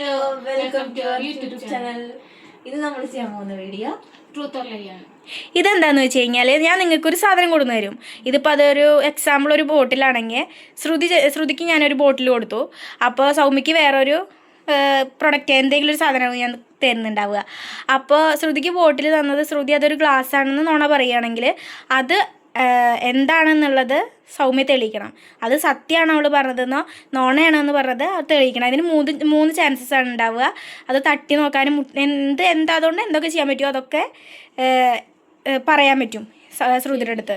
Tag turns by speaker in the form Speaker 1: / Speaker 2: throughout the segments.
Speaker 1: Hello, welcome to our YouTube channel. ഇത് നമ്മൾ ചെയ്യാൻ പോകുന്ന വീഡിയോ
Speaker 2: ട്രൂത്ത് ഓർ ലൈ ആണ്.
Speaker 3: ഇതെന്താന്ന് വെച്ച് കഴിഞ്ഞാൽ ഞാൻ നിങ്ങൾക്കൊരു സാധനം കൊടുന്നു തരും. ഇതിപ്പോൾ അതൊരു എക്സാമ്പിൾ ഒരു ബോട്ടിലാണെങ്കിൽ ശ്രുതിക്ക് ഞാനൊരു ബോട്ടിൽ കൊടുത്തു. അപ്പോൾ സൗമ്യക്ക് വേറൊരു പ്രൊഡക്റ്റ് എന്തെങ്കിലും ഒരു സാധനമാണ് ഞാൻ തരുന്നുണ്ടാവുക. അപ്പോൾ ശ്രുതിക്ക് ബോട്ടിൽ തന്നത് ശ്രുതി അതൊരു ഗ്ലാസ് ആണെന്ന് നുണ പറയുകയാണെങ്കിൽ അത് എന്താണെന്നുള്ളത് സൗമ്യ തെളിയിക്കണം. അത് സത്യമാണോ അവൾ പറഞ്ഞതെന്നോ നോണയാണോ എന്ന് പറഞ്ഞത് അത് തെളിയിക്കണം. അതിന് മൂന്ന് ചാൻസസ് ആണ് ഉണ്ടാവുക. അത് തട്ടി നോക്കാനും അതുകൊണ്ട് എന്തൊക്കെ ചെയ്യാൻ പറ്റുമോ അതൊക്കെ പറയാൻ പറ്റും ശ്രുതിയുടെ അടുത്ത്.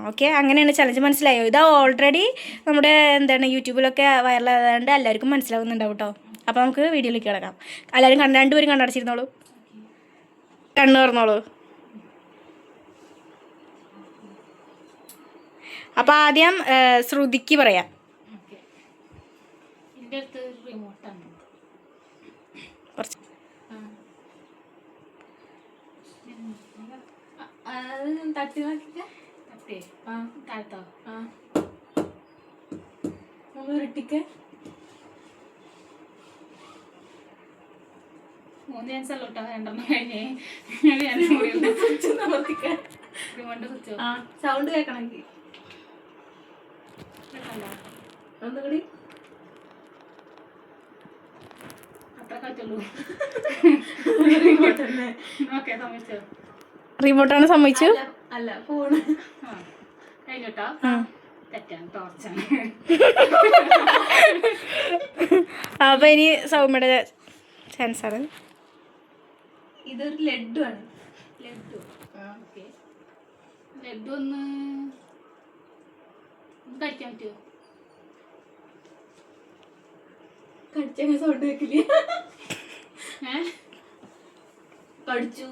Speaker 3: ഓക്കെ, അങ്ങനെയാണ് ചലഞ്ച്. മനസ്സിലായോ? ഇത് ഓൾറെഡി നമ്മുടെ യൂട്യൂബിലൊക്കെ വൈറലായതുകൊണ്ട് എല്ലാവർക്കും മനസ്സിലാവുന്നുണ്ടാവും കേട്ടോ. അപ്പോൾ നമുക്ക് വീഡിയോയിലേക്ക് കിടക്കാം. എല്ലാവരും രണ്ടുപേരും കണ്ണടച്ചിരുന്നോളൂ, കണ്ണ് തുറന്നോളൂ. അപ്പോൾ ആദ്യം ശ്രുതിക്ക് പറയാം.
Speaker 2: എൻ്റെ അടുത്ത് റിമോട്ടാണ്.
Speaker 3: കുറച്ച്
Speaker 1: തട്ടി നോക്കിക്ക.
Speaker 2: തട്ടേ താഴ്ത്തോ?
Speaker 1: ഉരുട്ടിക്ക്
Speaker 2: 3 ചാൻസ് അല്ലോ കേട്ടോ. 2 കഴിഞ്ഞേ റിമോട്ട് സ്വിച്ചോ
Speaker 1: സൗണ്ട് കേൾക്കണമെങ്കിൽ ഒന്നുകൂടി
Speaker 2: അത്ര കാറ്റുള്ളൂ. ഓക്കെ, സമ്മതിച്ചോ?
Speaker 3: റിമോട്ടാണ് സമ്മതിച്ചു.
Speaker 1: അല്ല, ഫോണ്.
Speaker 2: കഴിഞ്ഞോട്ടോ. തെറ്റാണ്, ടോർച്ചാണ്.
Speaker 3: അപ്പോൾ ഇനി സൗമ്യയുടെ ചാൻസ് ആണ്.
Speaker 1: ഇതൊരു ലഡു ആണ്.
Speaker 2: ലഡു. ഓക്കെ, ലഡു ഒന്ന് കഴിക്കാൻ പറ്റുമോ?
Speaker 1: കടിച്ചങ്ങ് സൗണ്ട് കേൾക്കില്ല. കടിച്ചു.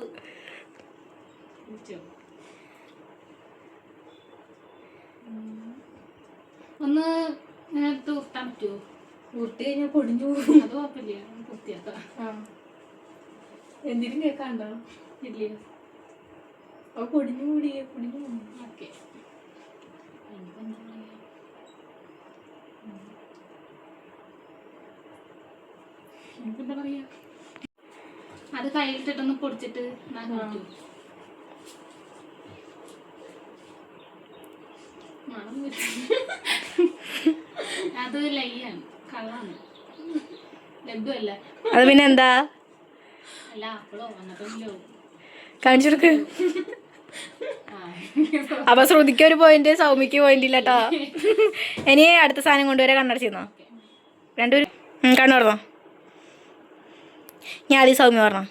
Speaker 2: ഒന്ന് ഇങ്ങനെ തൂർത്താൻ പറ്റുമോ?
Speaker 1: ഉരുട്ടി കഴിഞ്ഞാൽ പൊടിഞ്ഞു പോകും.
Speaker 2: അത് കുഴപ്പമില്ല, കുത്തിയാക്കാം.
Speaker 1: എന്തിനും കേൾക്കാണ്ടോ?
Speaker 2: ഇല്ലേ?
Speaker 1: അത് പൊടിഞ്ഞു കൂടിയേ പൊടിഞ്ഞു പോകും.
Speaker 2: ഓക്കെ, എന്താ പറയാ, അത് കയ്യിലിട്ടിട്ടൊന്ന് പൊടിച്ചിട്ട് പറ്റൂ. അത് ലയ്യാണ്, കള്ളാണ്, ലഡു അല്ല.
Speaker 3: അത് പിന്നെ എന്താ?
Speaker 2: അല്ല, അപ്പോഴോ വന്നപ്പോഴല്ലോ
Speaker 3: കാണിച്ചു കൊടുക്ക്. അപ്പൊ ശ്രുതിക്ക് ഒരു പോയിന്റ്, സൗമ്യക്ക് പോയിന്റ് ഇല്ല കേട്ടോ. ഇനി അടുത്ത സാധനം കൊണ്ടുവരെ കണ്ണടച്ചിരുന്നോ? രണ്ടുപേരും കണ്ണു തുറന്നോ? ഞാൻ ആദ്യം സൗമ്യ പറഞ്ഞോ.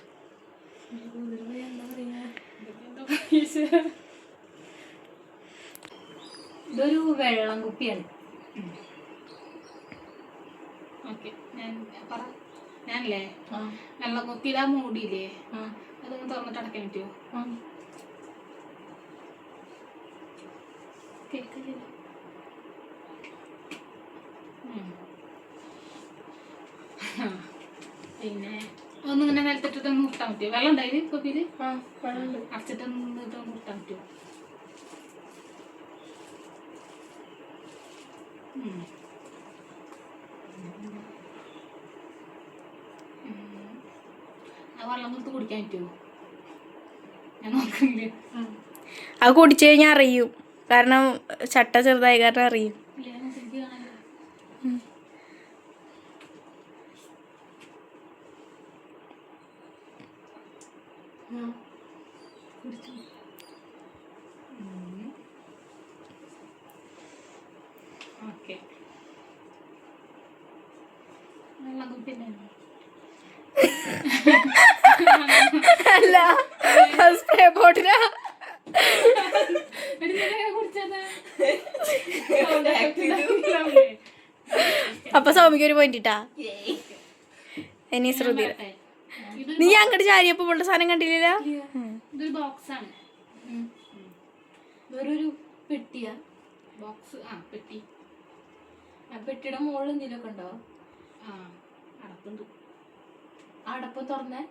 Speaker 1: ഇതൊരു വെള്ളം കുപ്പിയാണ്.
Speaker 2: ഓക്കെ, ഞാനല്ലേ വെള്ളം കുപ്പിയിലാ മൂടിയില്ലേ, അതൊന്ന് തുറന്നിട്ട് അടക്കാൻ പറ്റുമോ? കേൾക്കില്ല. പിന്നെ ഒന്നിങ്ങനെ നിലത്തിട്ടിട്ട് നിർത്താൻ പറ്റുമോ? വെള്ളം ഉണ്ടായി കുപ്പിയില് അടച്ചിട്ട് നിർത്താൻ പറ്റുമോ? ആ വെള്ളം നിർത്ത് കുടിക്കാൻ പറ്റുമോ? ഞാൻ നോക്കുന്നില്ല.
Speaker 3: അത് കുടിച്ചു കഴിഞ്ഞാൽ അറിയും, കാരണം ചട്ട ചെറുതായി കാരണം അറിയും.
Speaker 2: ഓക്കെ, വെള്ളം കുപ്പിന്നെ
Speaker 3: അല്ല, സ്പ്രേ ബോട്ടിലാ. അപ്പൊ സൗമ്യക്ക് ഒരു പോയിന്റ് ഇട്ടാ. ഇനി ശ്രുതി, നീ അങ്ങോട്ട് ചാരിയപ്പോ ഉള്ള സാധനം കണ്ടില്ല.
Speaker 2: ഇതൊരു ബോക്സാണ്.
Speaker 1: വേറൊരു പെട്ടിയാ.
Speaker 2: ബോക്സ്, പെട്ടി.
Speaker 1: ആ പെട്ടിയുടെ മുകളിൽ എന്തെങ്കിലുമൊക്കെ ഉണ്ടോ?
Speaker 2: അടപ്പുണ്ട്.
Speaker 1: അടപ്പ് തുറന്നേ.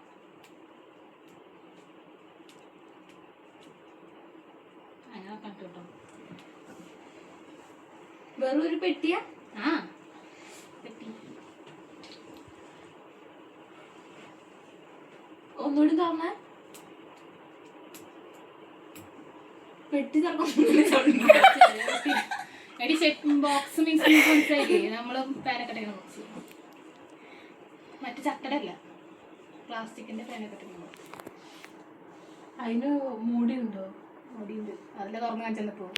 Speaker 2: അങ്ങനെ കണ്ടോട്ടോ.
Speaker 1: വേറൊരു പെട്ടിയാ.
Speaker 2: പെട്ടി.
Speaker 1: ഒന്നുകൂടി തുറന്ന പെട്ടി തുറക്കുന്ന
Speaker 2: എടി ബോക്സ് മീൻസ് മനസ്സിലായില്ലേ നമ്മള് പാനക്കട്ടയുടെ ബോക്സ്, മറ്റു ചക്കട അല്ല, പ്ലാസ്റ്റിക്കിന്റെ പാനക്കട്ടയുടെ ബോക്സ്.
Speaker 1: അതിന് മൂടിയുണ്ടോ?
Speaker 2: മൂടിയുണ്ട്, അതിലെ തുറന്ന് കാണിച്ചപ്പോ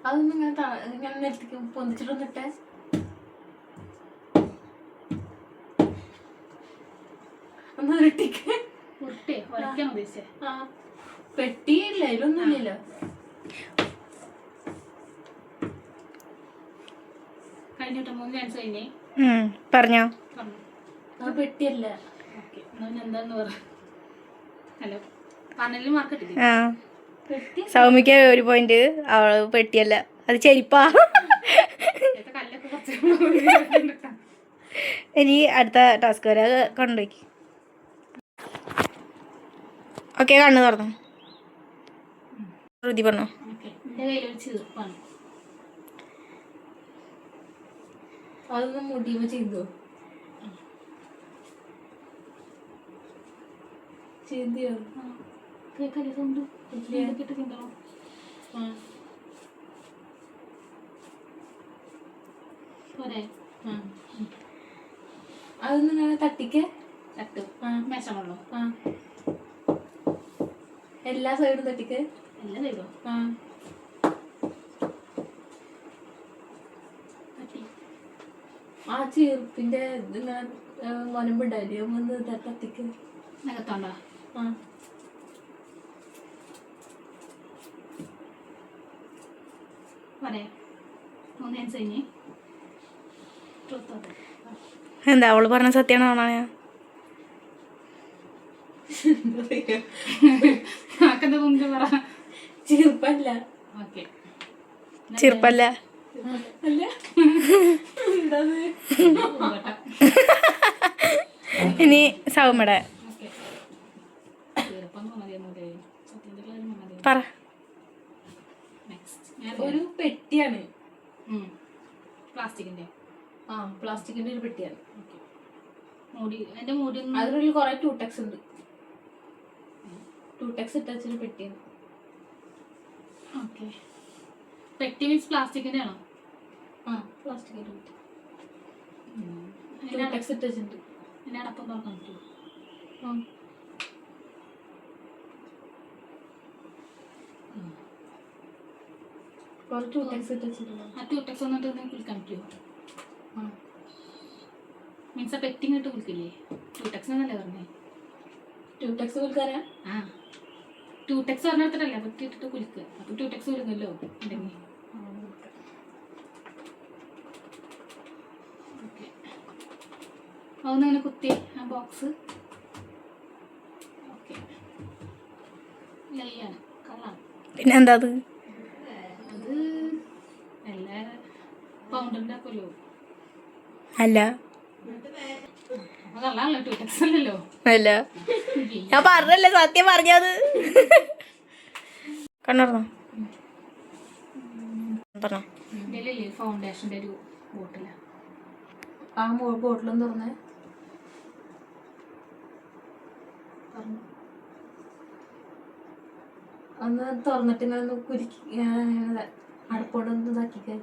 Speaker 1: അതൊന്നും ഇങ്ങനെ നെലത്തേക്ക് പൊന്തിച്ചിട്ടൊന്നിട്ടെ. ഒന്ന് ഉരുട്ടിക്ക്.
Speaker 2: ഉരുട്ടേ ഉരയ്ക്കാൻ ഉദ്ദേശിച്ചേ.
Speaker 1: ആ പെട്ടിയില്ല, ഇതിലൊന്നുമില്ലല്ലോ.
Speaker 2: കഴിഞ്ഞിട്ട് 3 ചാൻസ് കഴിഞ്ഞേ.
Speaker 3: പറഞ്ഞോ.
Speaker 2: പറഞ്ഞു.
Speaker 1: അത് പെട്ടിയല്ല.
Speaker 2: ഓക്കെ, എന്നാ എന്താന്ന് പറ. ഹലോ, പറഞ്ഞതിൽ മാർക്ക് കിട്ടില്ലേ?
Speaker 3: ആ,
Speaker 1: പെട്ടി
Speaker 3: സൗമ്യക്ക് 1 പോയിന്റ്. അവള് പെട്ടിയല്ല, അത് ചെരിപ്പാ.
Speaker 2: കല്ലൊക്കെ കുറച്ച്.
Speaker 3: ഇനി അടുത്ത ടാസ്ക് വരെ കൊണ്ടുപോയി. ഓക്കെ, കണ്ണു തുറന്നു. ശ്രുതി പറഞ്ഞോ.
Speaker 2: ഓക്കെ, എൻ്റെ കയ്യിലൊരു ചീർപ്പാണ്.
Speaker 1: അതൊന്ന് മുടിയുമ്പോ ചെയ്തോ? ചെയ്തിയോ?
Speaker 2: കേക്കല്ലേ സൗണ്ട്? ഇട്ട് തിന്നോ? പോരെ?
Speaker 1: അതൊന്ന് ഇങ്ങനെ തട്ടിക്ക്.
Speaker 2: തട്ട്. മേശമുള്ളൂ.
Speaker 1: എല്ലാ സൈഡും തട്ടിക്ക്.
Speaker 2: എല്ലാം ചെയ്തോ?
Speaker 1: ആ ചീർപ്പിന്റെ ഇതിങ്ങനെ മൊനമ്പുണ്ടായില്ലേ, ഒന്ന് തട്ടിക്ക്.
Speaker 2: നികത്തോണ്ടോ? പോരെ? 3 ചാൻസ് കഴിഞ്ഞ്.
Speaker 3: എന്താ അവള് പറഞ്ഞ സത്യമാണോ?
Speaker 2: ആക്കെന്താ മുമ്പ് പറ.
Speaker 1: ചീർപ്പല്ല.
Speaker 2: ഓക്കെ,
Speaker 3: ചെറുപ്പല്ല.
Speaker 1: അല്ല,
Speaker 3: ഇനി സൗമ്യടെ പറ.
Speaker 1: ഒരു പെട്ടിയാണ്.
Speaker 2: പ്ലാസ്റ്റിക്കിന്റെ.
Speaker 1: പ്ലാസ്റ്റിക്കിന്റെ ഒരു പെട്ടിയാണ്.
Speaker 2: മൂടി, അതിന്റെ മൂടി
Speaker 1: അതിനുള്ളിൽ കുറെ ടൂടെക്സ് ഉണ്ട്. ടൂടെക്സ് ഇട്ടൊരു പെട്ടിയാണ്.
Speaker 2: ഓക്കെ, പെട്ടി മീൻസ് പ്ലാസ്റ്റിക്കിന്റെ ആണോ?
Speaker 1: പ്ലാസ്റ്റിക്കിന്റെ പെട്ടി. ടൂടെക്സ് ഇട്ടുണ്ട്.
Speaker 2: എന്നെ അടപ്പം തുറക്കാൻ പറ്റുമോ?
Speaker 1: കുറെ ടൂടെക്സ് ഇട്ടിട്ടുണ്ട്.
Speaker 2: ആ ടൂടെക്സ് വന്നിട്ട് കുളിക്കാൻ പറ്റുമോ? മീൻസ് ആ പെറ്റിങ് ഇട്ട് കുളിക്കില്ലേ? ടൂടെക്സ് എന്നല്ലേ പറഞ്ഞേ?
Speaker 1: ടൂടെക്സ് കുളിക്കാനാ?
Speaker 2: ടൂടെക്സ് പറഞ്ഞിടത്തല്ലേ പെട്ടി ഇട്ടിട്ട് കുളിക്കുക. അപ്പൊ ടൂടെക്സ് കുളിക്കുമല്ലോ ഉണ്ടെങ്കിൽ. ഓക്കെ, അതൊന്നിങ്ങനെ കുത്തി ആ ബോക്സ്. ഓക്കെ, ലൈയാണ്, കളറാണ്.
Speaker 3: പിന്നെന്താ അത്?
Speaker 2: അത് എല്ലാ പൗണ്ടറിൻ്റെ ആക്കുമല്ലോ.
Speaker 3: അല്ല,
Speaker 2: അപ്പൊ കളറാണല്ലോ, ടൂടെക്സ് അല്ലല്ലോ.
Speaker 3: അല്ല, ഞാൻ പറഞ്ഞല്ലേ, സത്യം പറഞ്ഞത്. കണ്ണുറന്നോ? പറഞ്ഞോ.
Speaker 2: ഇതിലല്ലേ ഫൗണ്ടേഷൻ്റെ ഒരു ബോട്ടില.
Speaker 1: ആ ബോട്ടിലും തുറന്നേ. ഒന്ന് തുറന്നിട്ട് ഇങ്ങനെ ഒന്ന് കുരുക്കി അടപ്പോണ്ടൊന്ന് ഇതാക്കിക്ക്.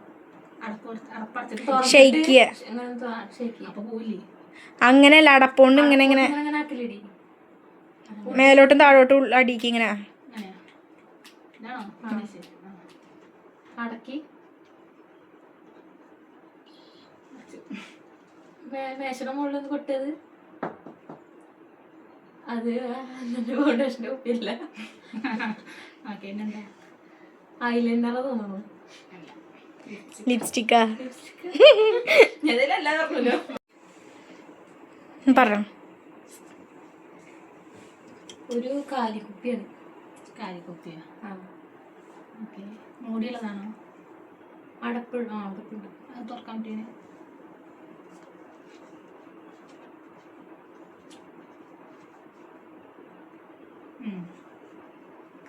Speaker 3: ഷെയ്ക്ക്.
Speaker 2: അപ്പൊ പോയില്ലേ?
Speaker 3: അങ്ങനെയല്ല, അടപ്പോണ്ട് ഇങ്ങനെ ഇങ്ങനെ
Speaker 1: അങ്ങനെ ആക്കില്ലടി.
Speaker 3: മേലോട്ടും താഴോട്ടും അടിക്ക് ഇങ്ങനെ.
Speaker 2: അങ്ങനെയാ? ഇതാണോ? ശരി.
Speaker 1: അടക്കി മേശയുടെ മുകളിൽ ഒന്ന് കൊട്ടത്. അത് ഫൗണ്ടേഷന്റെ കുപ്പിയല്ല,
Speaker 2: ഓക്കെ, പിന്നെന്താ?
Speaker 1: ഐലൈനറാ തോന്നുന്നു.
Speaker 3: ലിപ്സ്റ്റിക്കാ.
Speaker 1: ഞാനല്ല പറഞ്ഞല്ലോ.
Speaker 3: പറഞ്ഞോ.
Speaker 1: ഒരു കാലിക്കുപ്പിയാണ്.
Speaker 2: കാലിക്കുപ്പിയാ? ഓക്കെ, മൂടിയുള്ളതാണോ?
Speaker 1: അടപ്പുണ്ട്. അടപ്പുണ്ട്.
Speaker 2: അത് തുറക്കാൻ പറ്റിയ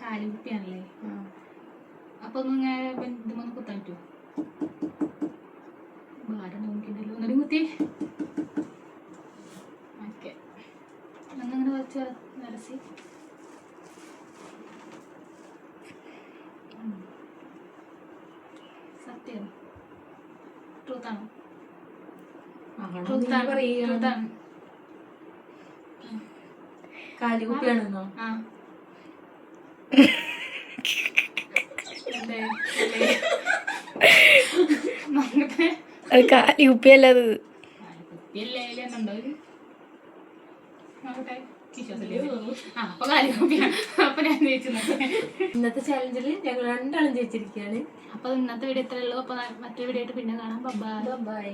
Speaker 2: കാലിക്കുപ്പിയാണല്ലേ? അപ്പൊ ഒന്നിങ്ങനെ ഇതുമൊന്ന് കുത്താൻ പറ്റുമോ? ഭാരം നോക്കിണ്ടല്ലോ, ഒന്നും കുത്തി.
Speaker 1: വാസി.
Speaker 2: സത്യം ട്രൂത്താണ്
Speaker 1: അങ്ങനെ
Speaker 2: ട്രൂത്താണ്
Speaker 1: പറയുക.
Speaker 2: ട്രൂത്താണ്.
Speaker 1: കാലികുപ്പിയാണെന്നോ?
Speaker 2: ആ അതെ നോക്കട്ടെ.
Speaker 3: അത് കാലി കുപ്പിയല്ല അത്.
Speaker 2: കുപ്പിയല്ലേ എന്നുണ്ടോ ഇത്? നോക്കട്ടെ. വിശ്വാസമില്ല. ആ അപ്പൊ കാലിക്കുപ്പിയാണ്. അപ്പൊ ഞാൻ ജയിച്ചു നോക്കട്ടെ.
Speaker 1: ഇന്നത്തെ ചാലഞ്ചിൽ ഞങ്ങൾ രണ്ടാളും ജയിച്ചിരിക്കുകയാണ്.
Speaker 2: അപ്പൊ ഇന്നത്തെ വീഡിയോ ഇത്രയേ ഉള്ളൂ. അപ്പൊ മറ്റേ വീഡിയോ ആയിട്ട് പിന്നെ കാണാം. ബൈ.
Speaker 1: ബൈ.